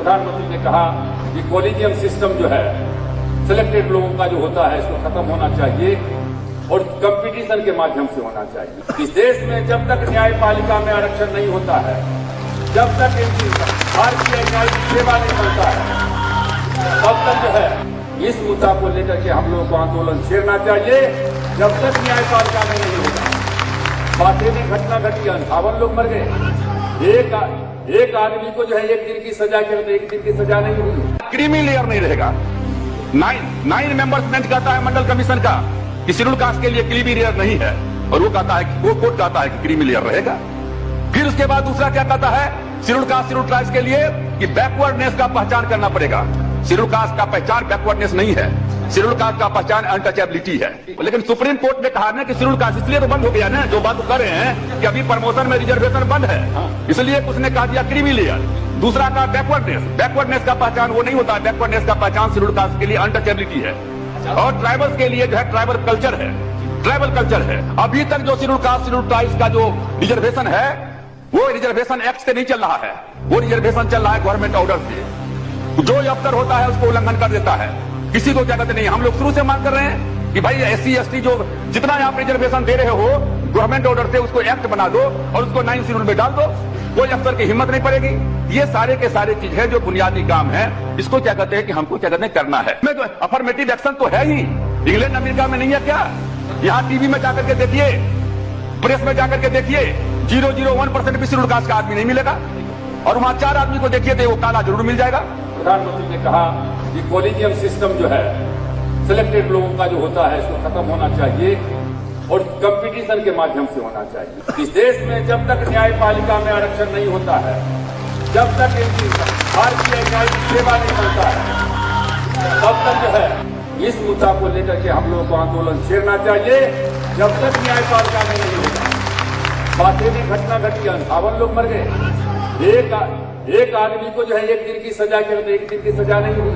प्रधानमंत्री ने कहा कि कॉलेजियम सिस्टम जो है सिलेक्टेड लोगों का जो होता है इसको खत्म होना चाहिए और कंपटीशन के माध्यम से होना चाहिए। इस देश में जब तक न्यायपालिका में आरक्षण नहीं होता है, जब तक इनकी भारतीय न्यायिक सेवा नहीं बनता है, तब तक जो है इस मुद्दा को लेकर के हम लोगों को आंदोलन छेड़ना चाहिए। जब तक न्यायपालिका में नहीं होगा, बातें में घटना घटी, 58 लोग मर गए। एक आदमी को जो है 1 दिन की सजा के 1 दिन की सजा नहीं हुई। क्रीमी लेयर नहीं रहेगा। 9 मेंबर्स बेंच कहता है मंडल कमीशन का कि शेड्यूल कास्ट के लिए क्रीमी लेयर नहीं है, और वो कहता है कि वो कोर्ट कहता है कि क्रीमी लेयर रहेगा। फिर उसके बाद दूसरा क्या कहता है शेड्यूल कास्ट शेड्यूल ट्राइब्स के लिए कि बैकवर्डनेस का पहचान करना पड़ेगा। शेड्यूल कास्ट का पहचान बैकवर्डनेस नहीं है, शेड्यूल कास्ट का पहचान अनटचेबिलिटी है। लेकिन सुप्रीम कोर्ट ने कहा ना कि शेड्यूल कास्ट इसलिए तो बंद हो गया ना, जो बात कर रहे हैं कि अभी प्रमोशन में रिजर्वेशन बंद है, इसलिए उसने कहा दिया क्रीमी लेयर। दूसरा का बैकवर्डनेस का पहचान वो नहीं होता है, बैकवर्डनेस का पहचान शेड्यूल कास्ट के लिए अनटचेबिलिटी है, और ट्राइबल्स के लिए जो है ट्राइबल कल्चर है। अभी तक जो शेड्यूल कास्ट शेड्यूल ट्राइब्स का जो रिजर्वेशन है वो रिजर्वेशन एक्ट से नहीं चल रहा है, वो रिजर्वेशन चल रहा है गवर्नमेंट ऑर्डर से। जो अफसर होता है उसको उल्लंघन कर देता है, किसी को क्या कहते नहीं। हम लोग शुरू से मांग कर रहे हैं कि भाई SC ST जो जितना आप रिजर्वेशन दे रहे हो गवर्नमेंट ऑर्डर से, उसको एक्ट बना दो और उसको 9 शेड्यूल में डाल दो। कोई अफसर की हिम्मत नहीं पड़ेगी। ये सारे के सारे चीज है जो बुनियादी काम है, इसको क्या कहते हैं कि हमको क्या कहते हैं करना है। में तो अफर्मेटिव एक्शन तो है ही, इंग्लैंड अमेरिका में नहीं है क्या? यहाँ टीवी में जाकर के देखिए, प्रेस में जाकर के देखिए, 0.01% भी शेड्यूल कास्ट का आदमी नहीं मिलेगा, और वहां 4 आदमी को देखिए तो वो काला जरूर मिल जाएगा। प्रधानमंत्री ने कहा कि कॉलेजियम सिस्टम जो है सिलेक्टेड लोगों का जो होता है इसको खत्म होना चाहिए और कंपटीशन के माध्यम से होना चाहिए। इस देश में जब तक न्यायपालिका में आरक्षण नहीं होता है, जब तक इनकी भारतीय न्यायिक सेवा नहीं बनता है, तब तक जो है इस मुद्दा को लेकर के हम लोगों को आंदोलन छेड़ना चाहिए। जब तक न्यायपालिका में नहीं होगा, बातें में घटना घटी, 58 लोग मर गए। एक आदमी को जो है 1 दिन की सजा के 1 दिन की सजा नहीं हुई।